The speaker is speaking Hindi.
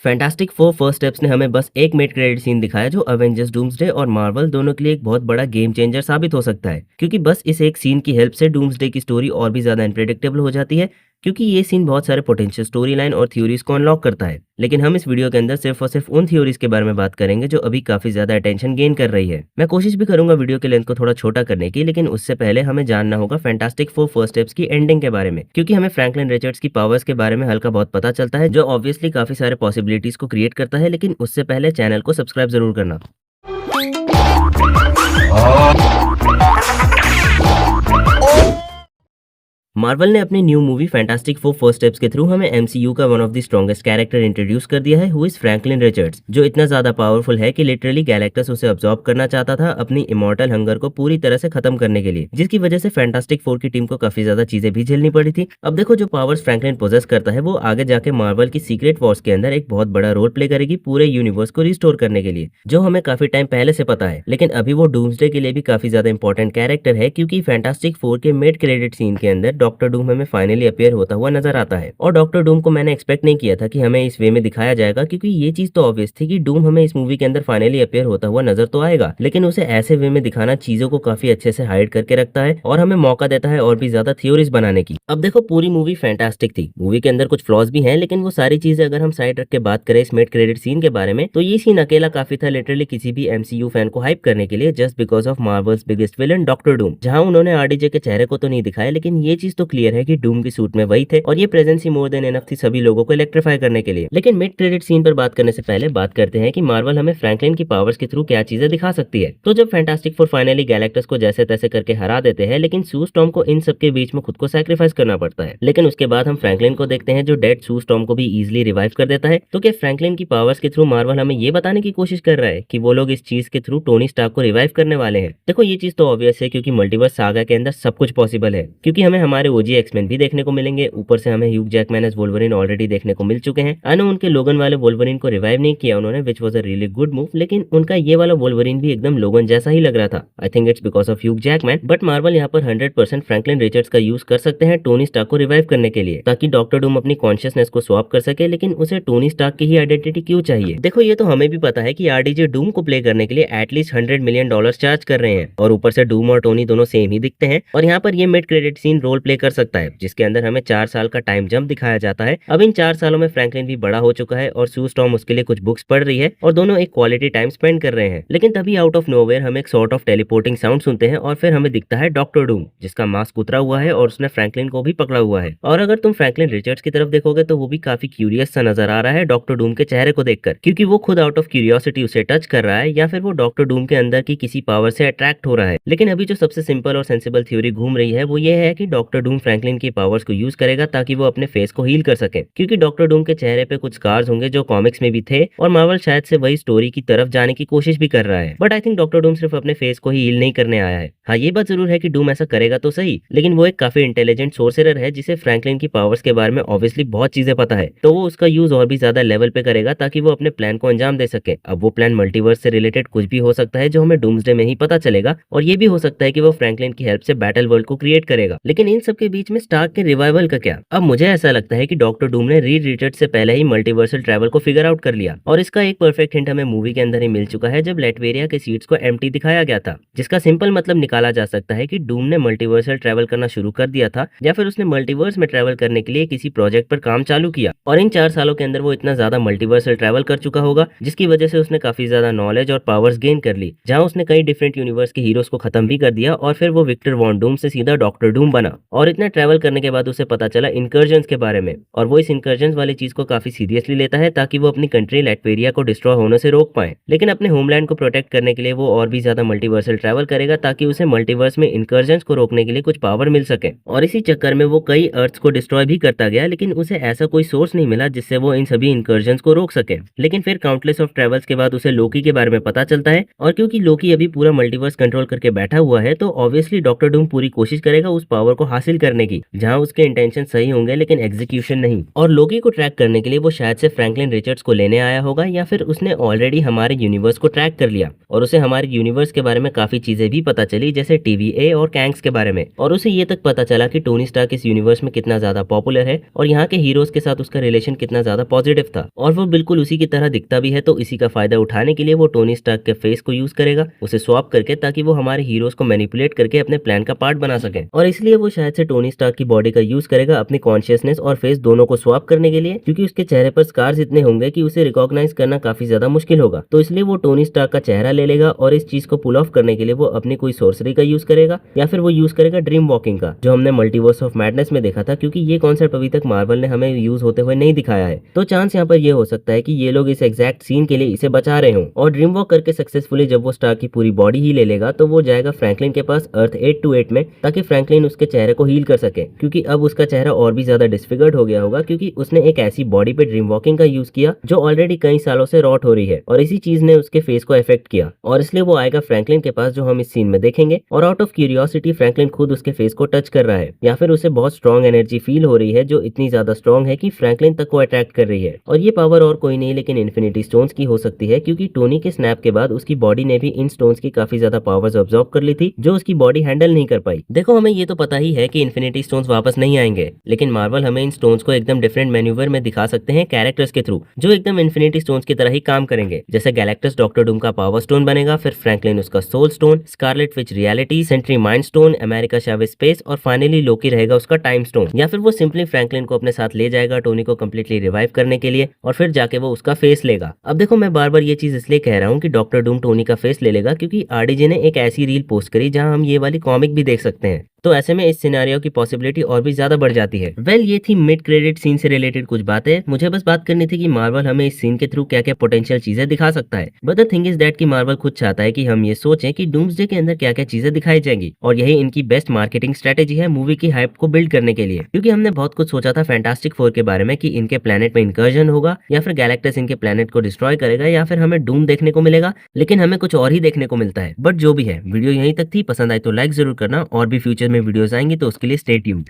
फैंटास्टिक फोर फर्स्ट स्टेप्स ने हमें बस एक मिड क्रेडिट सीन दिखाया जो अवेंजर्स डूम्सडे और मार्वल दोनों के लिए एक बहुत बड़ा गेम चेंजर साबित हो सकता है, क्योंकि बस इस एक सीन की हेल्प से डूम्सडे की स्टोरी और भी ज्यादा अनप्रेडिक्टेबल हो जाती है। क्योंकि ये सीन बहुत सारे पोटेंशियल स्टोरी लाइन और थ्योरीज को अनलॉक करता है। लेकिन हम इस वीडियो के अंदर सिर्फ और सिर्फ उन थ्योरीज के बारे में बात करेंगे जो अभी काफी ज्यादा अटेंशन गेन कर रही है। मैं कोशिश भी करूंगा वीडियो के लेंथ को थोड़ा छोटा करने की, लेकिन उससे पहले हमें जानना होगा फैंटास्टिक फोर फर्स्ट स्टेप्स की एंडिंग के बारे में, क्योंकि हमें फ्रैंकलिन रिचर्ड्स की पावर्स के बारे में हल्का बहुत पता चलता है, जो ऑब्वियसली काफी सारे पॉसिबिलिटीज को क्रिएट करता है। लेकिन उससे पहले चैनल को सब्सक्राइब जरूर करना। मार्वल ने अपनी new movie fantastic four first steps के थ्रू हमें एमसीयू का one of the strongest character introduce कर दिया है, हु इज फ्रैंकलिन रिचर्ड्स, जो इतना ज्यादा पावरफुल है कि लिटरली गैलेक्टस उसे अब्सॉर्ब करना चाहता था अपनी इमॉर्टल हंगर को पूरी तरह से खत्म करने के लिए, जिसकी वजह से फैंटास्टिक फोर की टीम को काफी ज्यादा चीजें भी झेलनी पड़ी थी। अब देखो, जो पावर्स फ्रैंकलिन पोजेस करता है वो आगे जाके मार्वल की सीक्रेट वॉर्स के अंदर एक बहुत बड़ा रोल प्ले करेगी पूरे यूनिवर्स को रिस्टोर करने के लिए, जो हमें काफी टाइम पहले से पता है। लेकिन अभी वो डूम्सडे के लिए भी काफी ज्यादा इंपॉर्टेंट कैरेक्टर है, क्योंकि फैंटास्टिक फोर के मिड क्रेडिट सीन के अंदर डॉक्टर डूम हमें फाइनली अपीयर होता हुआ नजर आता है। और डॉक्टर डूम को मैंने एक्सपेक्ट नहीं किया था कि हमें इस वे में दिखाया जाएगा, क्योंकि ये चीज तो ऑब्वियस थी कि डूम हमें इस मूवी के अंदर फाइनली अपीयर होता हुआ नजर तो आएगा, लेकिन उसे ऐसे वे में दिखाना चीजों को काफी अच्छे से हाइड करके रखता है और हमें मौका देता है और भी ज्यादा थ्योरीज बनाने की। अब देखो, पूरी मूवी फैंटास्टिक थी, मूवी के अंदर कुछ फ्लॉज भी हैं, लेकिन वो सारी चीजें अगर हम साइड रख के बात करें इस मिड क्रेडिट सीन के बारे में, तो ये सीन अकेला काफी था लिटरली किसी भी एमसीयू फैन को हाइप करने के लिए, just because of Marvels biggest villain doctor Doom. जहां उन्होंने आरडीजे के चेहरे को तो नहीं दिखाया, लेकिन ये चीज तो क्लियर है कि डूम की सूट में वही थे और ये प्रेजेंस ही मोर देन एनफ थी सभी लोगों को इलेक्ट्रीफाई करने के लिए। लेकिन मिड क्रेडिट सीन पर बात करने से पहले बात करते हैं कि मार्वल हमें फ्रैंकलिन की पावर्स के थ्रू क्या चीजें दिखा सकती है। तो जब फैंटास्टिक फोर फाइनली गैलेक्टस को जैसे तैसे करके हरा देते हैं, लेकिन सू स्टॉर्म को इन सबके बीच में खुद को सैक्रिफाइस करना पड़ता है। लेकिन उसके बाद हम फ्रैंकलिन को देखते हैं जो डेड सू स्टॉर्म को भी इजिली रिवाइव कर देता है। तो क्या फ्रैंकलिन की पावर्स के थ्रू मार्वल हमें ये बताने की कोशिश कर रहा है कि वो लोग इस चीज के थ्रू टोनी स्टार्क को रिवाइव करने वाले हैं? देखो, ये चीज तो ऑब्वियस है, क्योंकि मल्टीवर्स सागा के अंदर सब कुछ पॉसिबल है, क्योंकि हमें हमारे ओजी एक्समैन भी देखने को मिलेंगे, ऊपर से हमें Hugh Jackman as Wolverine already देखने को मिल चुके हैं। आई नो उनके लोगन वाले वोल्वरिन को रिवाइव नहीं किया उन्होंने, which was a really good move, लेकिन उनका ये वाला वोल्वरिन भी एकदम लोगन जैसा ही लग रहा था। I think it's because of Hugh Jackman. But Marvel यहाँ पर 100% फ्रैंकलिन रिचर्ड्स का यूज कर सकते हैं टोनी स्टार्क को रिवाइव करने के लिए, ताकि डॉक्टर डूम अपनी कॉन्शियसनेस को स्वैप कर सके। लेकिन उसे टोनी स्टार्क की ही आइडेंटिटी क्यों चाहिए? देखो, ये तो हमें भी पता है कि आरडीजे डूम को प्ले करने के लिए एटलीस्ट $100 मिलियन चार्ज कर रहे हैं, और ऊपर से डूम और टोनी दोनों सेम ही दिखते हैं। और यहाँ पर ये mid credit scene role play कर सकता है, जिसके अंदर हमें 4 साल का टाइम जंप दिखाया जाता है। अब इन 4 सालों में फ्रैंकलिन भी बड़ा हो चुका है और सू स्टॉर्म उसके लिए कुछ बुक्स पढ़ रही है, और दोनों एक क्वालिटी टाइम स्पेंड कर रहे हैं। लेकिन तभी आउट ऑफ नोवेयर हम एक सॉर्ट ऑफ टेलीपोर्टिंग साउंड सुनते हैं, और फिर हमें दिखता है डॉक्टर डूम, जिसका मास्क उतरा हुआ है और उसने फ्रैंकलिन को भी पकड़ा हुआ है। और अगर तुम फ्रैंकलिन रिचर्ड्स की तरफ देखोगे तो वो भी काफी क्यूरियस सा नजर आ रहा है डॉक्टर डूम के चेहरे को देखकर, क्योंकि वो खुद आउट ऑफ क्यूरियोसिटी उसे टच कर रहा है, या फिर वो डॉक्टर डूम के अंदर की किसी पावर से अट्रैक्ट हो रहा है। लेकिन अभी जो सबसे सिंपल और सेंसिबल थ्योरी घूम रही है वो ये है कि डॉक्टर डूम फ्रैंकलिन की पावर्स को यूज करेगा ताकि वो अपने फेस को हील कर सके, क्योंकि डॉक्टर डूम के चेहरे पे कुछ स्कार्स होंगे जो कॉमिक्स में भी थे, और मार्वल शायद से वही स्टोरी की तरफ जाने की कोशिश भी कर रहा है। But I think doctor Doom सिर्फ अपने फेस को ही हील नहीं करने आया है। हाँ, ये बात जरूर है कि डूम ऐसा करेगा तो सही, लेकिन वो एक काफी इंटेलिजेंट सोर्सरर है जिसे फ्रैंकलिन की पावर्स के बारे में ऑब्वियसली बहुत चीजें पता है, तो वो उसका यूज और भी ज्यादा लेवल पे करेगा ताकि वो अपने प्लान को अंजाम दे सके। अब वो प्लान मल्टीवर्स से रिलेटेड कुछ भी हो सकता है जो हमें डूम्सडे में ही पता चलेगा, और ये भी हो सकता है कि वो फ्रैंकलिन की हेल्प से बैटल वर्ल्ड को क्रिएट करेगा। लेकिन इन सब के बीच में स्टार्क के रिवाइवल का क्या? अब मुझे ऐसा लगता है कि डॉक्टर डूम ने रीड रिचर्ड्स से पहले ही मल्टीवर्सल ट्रैवल को फिगर आउट कर लिया, और इसका एक परफेक्ट हिंट हमें मूवी के अंदर ही मिल चुका है जब लेटवेरिया के सीट्स को एम्प्टी दिखाया गया था, जिसका सिंपल मतलब निकाला जा सकता है कि डूम ने मल्टीवर्सल ट्रैवल करना शुरू कर दिया था, या फिर उसने मल्टीवर्स में ट्रैवल करने के लिए किसी प्रोजेक्ट पर काम चालू किया, और इन 4 सालों के अंदर वो इतना ज्यादा मल्टीवर्सल ट्रैवल कर चुका होगा जिसकी वजह से उसने काफी ज्यादा नॉलेज और पावर्स गेन कर ली, जहां उसने कई डिफरेंट यूनिवर्स के हीरोज को खत्म भी कर दिया, और फिर वो विक्टर वॉन डूम से सीधा डॉक्टर डूम बना। और इतना ट्रैवल करने के बाद उसे पता चला इनकर्जन्स के बारे में, और वो इस इनकर्जन्स वाली चीज को काफी सीरियसली लेता है ताकि वो अपनी कंट्री लेटवेरिया को डिस्ट्रॉय होने से रोक पाए। लेकिन अपने होमलैंड को प्रोटेक्ट करने के लिए वो और भी ज्यादा मल्टीवर्सल ट्रैवल करेगा ताकि उसे मल्टीवर्स में इनकर्जन्स को रोकने के लिए कुछ पावर मिल सके, और इसी चक्कर में वो कई अर्थ को डिस्ट्रॉय भी करता गया, लेकिन उसे ऐसा कोई सोर्स नहीं मिला जिससे वो इन सभी इनकर्जन्स को रोक सके। लेकिन फिर काउंटलेस ऑफ ट्रैवल्स के बाद उसे लोकी के बारे में पता चलता है, और क्योंकि लोकी अभी पूरा मल्टीवर्स कंट्रोल करके बैठा हुआ है, तो ऑब्वियसली डॉक्टर डूम पूरी कोशिश करेगा उस पावर को हासिल हासिल करने की, जहाँ उसके इंटेंशन सही होंगे लेकिन एग्जीक्यूशन नहीं। और लोकी को ट्रैक करने के लिए वो शायद से फ्रैंकलिन रिचर्ड्स को लेने आया होगा, या फिर उसने ऑलरेडी हमारे यूनिवर्स को ट्रैक कर लिया और उसे हमारे यूनिवर्स के बारे में काफी चीजें भी पता चली, जैसे TVA और कैंक्स के बारे में। और उसे ये तक पता चला कि टोनी स्टार्क इस यूनिवर्स में कितना ज्यादा पॉपुलर है और यहाँ के हीरोज के साथ उसका रिलेशन कितना ज्यादा पॉजिटिव था, और वो बिल्कुल उसी की तरह दिखता भी है। तो इसी का फायदा उठाने के लिए वो टोनी स्टार्क के फेस को यूज करेगा, उसे स्वैप करके, ताकि वो हमारे हीरोज को मैनिपुलेट करके अपने प्लान का पार्ट बना सके। और इसलिए वो शायद से टोनी स्टार्क की बॉडी का यूज करेगा अपनी कॉन्शियसनेस और फेस दोनों को स्वैप करने के लिए, क्योंकि उसके चेहरे पर स्कार्स इतने होंगे कि उसे रिकॉग्नाइज करना काफी ज्यादा मुश्किल होगा। तो इसलिए वो टोनी स्टार्क का चेहरा ले लेगा और इस चीज को पुल ऑफ करने के लिए वो अपनी कोई सोर्सरी का यूज करेगा, या फिर वो यूज करेगा ड्रीम वॉकिंग का, जो हमने मल्टीवर्स ऑफ मैडनेस में देखा था, क्योंकि ये कॉन्सेप्ट अभी तक मार्वल ने हमें यूज होते हुए नहीं दिखाया है। तो चांस यहाँ पर ये हो सकता है कि ये लोग इस एग्जैक्ट सीन के लिए इसे बचा रहे हों, और ड्रीम वॉक करके सक्सेसफुली जब वो स्टार्क की पूरी बॉडी ही ले लेगा तो वो जाएगा फ्रैंकलिन के पास अर्थ 828 में, ताकि फ्रैंकलिन उसके चेहरे को हील कर सके, क्योंकि अब उसका चेहरा और भी ज्यादा डिसफिगर्ड हो गया होगा, क्योंकि उसने एक ऐसी बॉडी पे ड्रीम वॉकिंग का यूज किया जो ऑलरेडी कई सालों से रॉट हो रही है, और इसी चीज ने उसके फेस को इफेक्ट किया। और इसलिए वो आएगा फ्रैंकलिन के पास, जो हम इस सीन में देखेंगे, और आउट ऑफ क्यूरियोसिटी फ्रैंकलिन खुद उसके फेस को टच कर रहा है, या फिर उसे बहुत स्ट्रॉन्ग एनर्जी फील हो रही है, जो इतनी ज्यादा स्ट्रॉन्ग है कि फ्रैंकलिन तक को अट्रैक्ट कर रही है। और ये पावर और कोई नहीं लेकिन इन्फिनिटी स्टोन्स की हो सकती है, क्योंकि टोनी के स्नैप के बाद उसकी बॉडी ने भी इन स्टोन्स की काफी ज्यादा पावर्स ऑब्जॉर्व कर ली थी, जो उसकी बॉडी हैंडल नहीं कर पाई। देखो, हमें ये तो पता ही है कि इन्फिनिटी स्टोन्स वापस नहीं आएंगे, लेकिन मार्वल हमें इन स्टोन्स को एकदम डिफरेंट मैन्यूवर में दिखा सकते हैं कैरेक्टर्स के थ्रू, जो एकदम इन्फिनिटी स्टोन्स की तरह ही काम करेंगे। जैसे गैलेक्टस डॉक्टर डूम का पावर स्टोन बनेगा, फिर फ्रैंकलिन उसका soul stone, Scarlet Witch reality, Sentry mind stone, America Chavez space, और फाइनली लोकी रहेगा उसका टाइम स्टोन। या फिर वो सिंपली फ्रैंकलिन को अपने साथ ले जाएगा टोनी को कंप्लीटली रिवाइव करने के लिए, और फिर जाके वो उसका फेस लेगा। अब देखो, मैं बार बार ये चीज इसलिए कह रहा हूँ कि डॉक्टर डूम टोनी का फेस ले लेगा, क्योंकि RDJ ने एक ऐसी रील पोस्ट करी जहां हम ये वाली कॉमिक भी देख सकते हैं। तो ऐसे में इस सिनेरियो की पॉसिबिलिटी और भी ज्यादा बढ़ जाती है। ये थी मिड क्रेडिट सीन से रिलेटेड कुछ बातें। मुझे बस बात करनी थी कि मार्वल हमें इस सीन के थ्रू क्या क्या पोटेंशियल चीजें दिखा सकता है। But the thing is that कि मार्वल खुद चाहता है कि हम ये सोचें कि डूम्सडे के अंदर क्या क्या चीजें दिखाई जाएंगी, और यही इनकी बेस्ट मार्केटिंग स्ट्रेटेजी है मूवी की हाइप को बिल्ड करने के लिए। क्योंकि हमने बहुत कुछ सोचा था फैंटास्टिक फोर के बारे में कि इनके प्लेनेट में इंकर्जन होगा, या फिर गैलेक्टस इनके प्लेनेट को डिस्ट्रॉय करेगा, या फिर हमें डूम देखने को मिलेगा, लेकिन हमें कुछ और ही देखने को मिलता है। बट जो भी है, वीडियो यहीं तक थी। पसंद आई तो लाइक जरूर करना, और भी फ्यूचर में वीडियोस आएंगी तो उसके लिए स्टे ट्यून्ड।